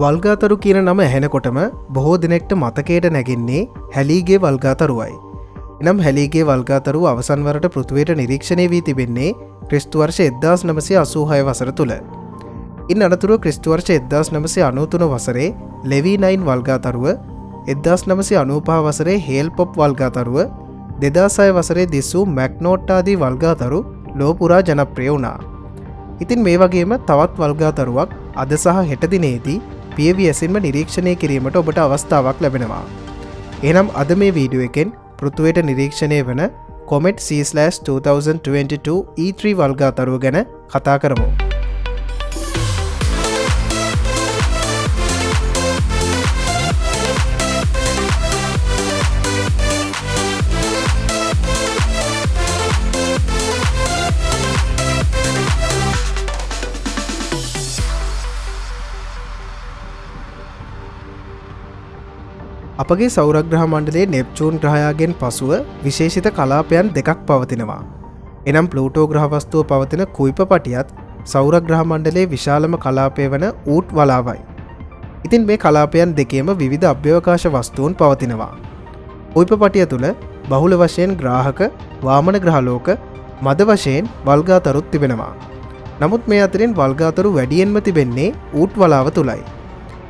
වල්ගාතරු කියන නම ඇහෙනකොටම බොහෝ දෙනෙක්ට මතකයට නැගින්නේ හැලීගේ වල්ගාතරුවයි. එනම් හැලීගේ වල්ගාතරුව අවසන්වරට පෘථුවයට නිරීක්ෂණය වී තිබෙන්නේ ක්‍රිස්තු වර්ෂ 1986 වසර තුළ. ඉන් අනතුරුව ක්‍රිස්තු වර්ෂ 1993 වසරේ ලෙවී 9 වල්ගාතරුව, 1995 වසරේ හේල් පොප් වල්ගාතරුව, 2006 වසරේ දිස්සූ මැක්නෝට් ආදී වල්ගාතරු ලෝපුරා ජනප්‍රිය වුණා. ඉතින් මේ වගේම තවත් වල්ගාතරුවක් අද සහ හෙට දිනේදී පියවි ඇසින්ම නිරීක්ෂණය කිරීමට ඔබට අවස්ථාවක් ලැබෙනවා. එනම් අද මේ වීඩියෝ එකෙන් පෘථුවයට නිරීක්ෂණය වන Comet C/2022 E3 වල්ගාතරුව ගැන කතා කරමු. අපගේ සෞරග්‍රහ මණ්ඩලයේ නෙප්චූන් ග්‍රහයාගෙන් පසුව විශේෂිත කලාපයන් දෙකක් පවතිනවා. එනම් ප්ලූටෝ ග්‍රහවස්තුව පවතින කුයිප පටියත් සෞරග්‍රහ මණ්ඩලයේ විශාලම කලාපය වන ඌට් වලාවයි. ඉතින් මේ කලාපයන් දෙකේම විවිධ අභ්‍යවකාශ වස්තුන් පවතිනවා. කුයිප පටිය තුළ බහුල වශයෙන් ග්‍රාහක, වාමන ග්‍රහලෝක, මද වශයෙන් වල්ගාතරුත් තිබෙනවා. නමුත් මේ අතරින් වල්ගාතරු වැඩියෙන්ම තිබෙන්නේ ඌට් වලාව තුලයි.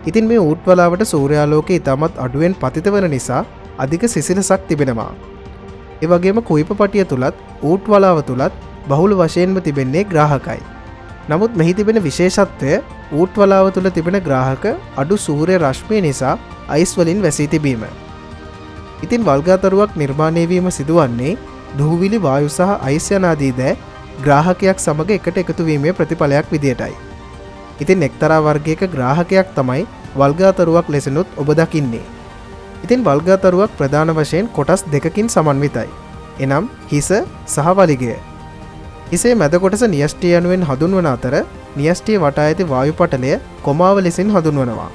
ඉතින් මේ ඌට් වලාවට සූර්යාලෝකයේ ඉතාමත් අඩුවෙන් පතිත වන නිසා අධික සිසිලසක් තිබෙනවා. ඒ වගේම කුයිප පටිය තුලත් ඌට් වලාව තුලත් බහුල වශයෙන්ම තිබෙන්නේ ග්‍රාහකයි. නමුත් මෙහි තිබෙන විශේෂත්වය ඌට් වලාව තුල තිබෙන ග්‍රාහක අඩු සූර්ය රශ්මිය නිසා අයිස් වලින් වැසී තිබීම. ඉතින් වල්ගාතරුවක් නිර්මාණය වීම සිදුවන්නේ දුහුවිලි වායු සහ අයිස් යන ආදී දෑ ග්‍රාහකයක් සමග එකට එකතු වීමේ ප්‍රතිඵලයක් විදියටයි. ඉතින් එක්තරා වර්ගයක ග්‍රාහකයක් තමයි වල්ගාතරුවක් ලෙසනුත් ඔබ දකින්නේ. ඉතින් වල්ගාතරුවක් ප්‍රධාන වශයෙන් කොටස් දෙකකින් සමන්විතයි. එනම් හිස සහ වලිගය. හිසේ මැද කොටස න්‍යෂ්ටි යනුවෙන් හඳුන්වන අතර න්‍යෂ්ටිය වටා ඇති වායු පටලය කොමාව ලෙසින් හඳුන්වනවා.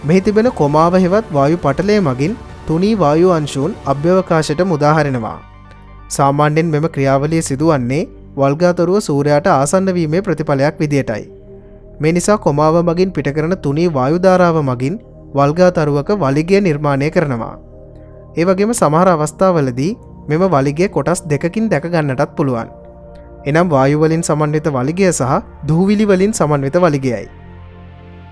මෙහි තිබෙන කොමාව හෙවත් වායු පටලය මගින් තුනී වායු අංශුන් අභ්‍යවකාශයට මුදාහරිනවා. සාමාන්‍යයෙන් මෙම ක්‍රියාවලිය සිදුවන්නේ වල්ගාතරුව සූර්යාට ආසන්න වීමේ ප්‍රතිඵලයක් විදියටයි. මේ නිසා කොමාව මගින් පිට කරන තුනී වායු ධාරාව මගින් වල්ගාතරුවක වලිගය නිර්මාණය කරනවා. ඒ වගේම සමහර අවස්ථාවලදී මෙම වලිගය කොටස් දෙකකින් දැක ගන්නටත් පුළුවන්. එනම් වායු වලින් සමන්විත වලිගය සහ දූවිලි වලින් සමන්විත වලිගයයි.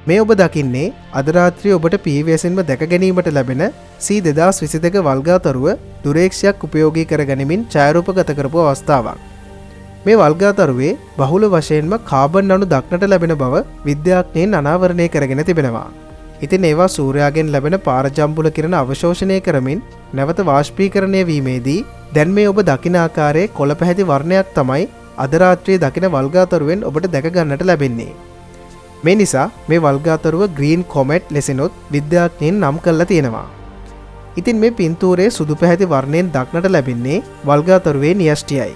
මේ ඔබ දකින්නේ අද රාත්‍රියේ ඔබට පීවීඑසින්ම දැක ගැනීමට ලැබෙන C2022 වල්ගාතරුව දුරේක්ෂයක් උපයෝගී කර ගැනීමෙන් ඡායාරූපගත කරපු අවස්ථාවක්. මේ වල්ගාතරුවේ බහුල වශයෙන්ම කාබන් අණු දක්නට ලැබෙන බව විද්‍යාඥයින් අනාවරණය කරගෙන තිබෙනවා. ඉතින් ඒවා සූර්යාගෙන් ලැබෙන පාරජම්බුල කිරණ අවශෝෂණය කරමින් නැවත වාෂ්පීකරණය වීමේදී දැන් මේ ඔබ දකින ආකාරයේ කොළ පැහැති වර්ණයක් තමයි අද රාත්‍රියේ දකින වල්ගාතරුවෙන් ඔබට දැක ගන්නට ලැබෙන්නේ. මේ නිසා මේ වල්ගාතරුව ග්‍රීන් කොමෙට් ලෙසිනුත් විද්‍යාඥයින් නම් කරලා තියෙනවා. ඉතින් මේ පින්තූරයේ සුදු පැහැති වර්ණයෙන් දක්නට ලැබෙන්නේ වල්ගාතරුවේ න්‍යෂ්ටියයි.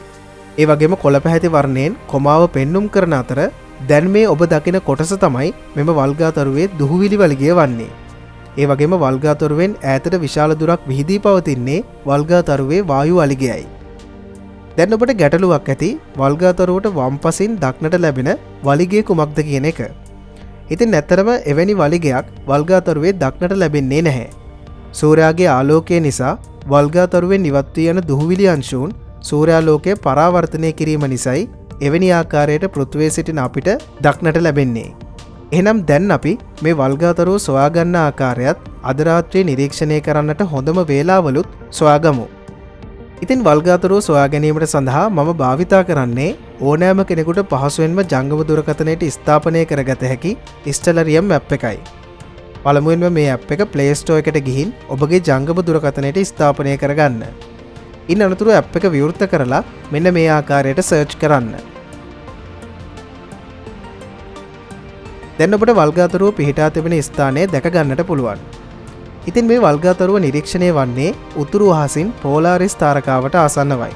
ඒ වගේම කොළ පැහැති වර්ණයෙන් කොමාව පෙන්눔 කරන අතර දැන් මේ ඔබ දකින කොටස තමයි මෙම වල්ගාතරුවේ දුහුවිලි වලිගය වන්නේ. ඒ වගේම වල්ගාතරුවෙන් ඈතට විශාල දුරක් විහිදී පවතින්නේ වල්ගාතරුවේ වායු වලිගයයි. දැන් ඔබට ගැටලුවක් ඇති වල්ගාතරුවට වම්පසින් දක්නට ලැබෙන වලිගය කුමක්ද කියන එක. ඉතින් ඇත්තරම එවැනි වලිගයක් වල්ගාතරුවේ දක්නට ලැබෙන්නේ නැහැ. සූර්යාගේ ආලෝකය නිසා වල්ගාතරුවෙන් ඉවත් වී යන දුහුවිලි අංශුන් සූර්යාලෝකය පරාවර්තනය කිරීම නිසායි එවැනි ආකාරයට පෘථුවේ සිටින අපිට දක්නට ලැබෙන්නේ. එහෙනම් දැන් අපි මේ වල්ගාතරුව සොයාගන්න ආකාරයත් අද රාත්‍රියේ නිරීක්ෂණය කරන්නට හොඳම වේලාවලුත් සොයාගමු. ඉතින් වල්ගාතරුව සොයා ගැනීමට සඳහා මම භාවිතා කරන්නේ ඕනෑම කෙනෙකුට පහසුවෙන්ම ජංගම දුරකථනයට ස්ථාපනය කරගත හැකි ස්ටෙලරියම් ඇප් එකයි. පළමුවෙන්ම මේ ඇප් එක Play Store එකට ගිහින් ඔබගේ ජංගම දුරකථනයට ස්ථාපනය කරගන්න. ඉන් අනතුරු ඇප් එක විවෘත කරලා මෙන්න මේ ආකාරයට සර්ච් කරන්න. දැන් ඔබට වල්ගාතරුව පිහිටා තිබෙන ස්ථානය දැක ගන්නට පුළුවන්. ඉතින් මේ වල්ගාතරුව නිරීක්ෂණය වන්නේ උතුරු අහසින් පෝලාරිස් තාරකාවට ආසන්නවයි.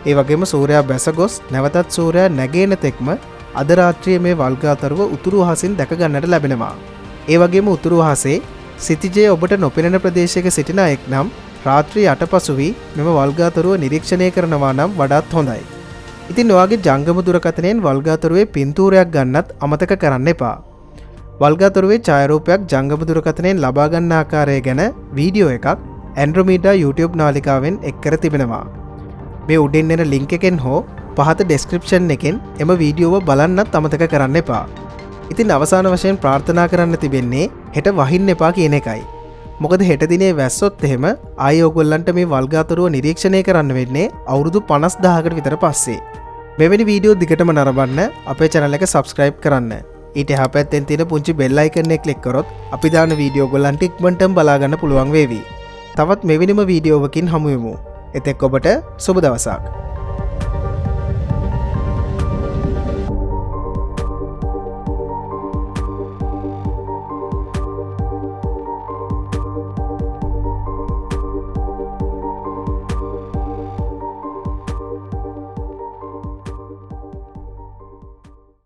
ඒ වගේම සූර්යයා බැස ගොස් නැවතත් සූර්යයා නැගෙන තෙක්ම අද රාත්‍රියේ මේ වල්ගාතරුව උතුරු අහසින් දැක ගන්නට ලැබෙනවා. ඒ වගේම උතුරු අහසේ සිතිජයේ ඔබට නොපෙනෙන ප්‍රදේශයක සිටින අයෙක් නම් රාත්‍රී 8 පසු වී මෙම වල්ගාතරුව නිරීක්ෂණය කරනවා නම් වඩාත් හොඳයි. ඉතින් ඔයාගේ ජංගම දුරකථනයෙන් වල්ගාතරුවේ පින්තූරයක් ගන්නත් අමතක කරන්න එපා. වල්ගාතොරුවේ ඡායාරූපයක් ජංගම දුරකථනයෙන් ලබා ගන්න ආකාරය ගැන වීඩියෝ එකක් ඇන්ඩ්‍රොමීඩා YouTube නාලිකාවෙන් එක් කර තිබෙනවා. මේ උඩින් එන ලින්ක් එකෙන් හෝ පහත ඩෙස්ක්‍රිප්ෂන් එකෙන් එම වීඩියෝව බලන්නත් අමතක කරන්න එපා. ඉතින් අවසාන වශයෙන් ප්‍රාර්ථනා කරන්න තිබෙන්නේ හෙට වහින්න එපා කියන එකයි. මොකද හෙට දිනේ වැස්සොත් එහෙම ආයෙ ඔයගොල්ලන්ට මේ වල්ගාතොරුව නිරීක්ෂණය කරන්න වෙන්නේ අවුරුදු 50000කට විතර පස්සේ. මෙවැනි වීඩියෝ දිගටම නරඹන්න අපේ channel එක subscribe කරන්න. ඊට එහා පැත්තෙන් තියෙන පුංචි bell icon එක click කරොත් අපි දාන වීඩියෝ ඔයගොල්ලන්ට ඉක්මනටම බලා ගන්න පුළුවන් වේවි. තවත් මෙවැනිම වීඩියෝවකින් හමු වෙමු. එතෙක් ඔබට සුබ දවසක්.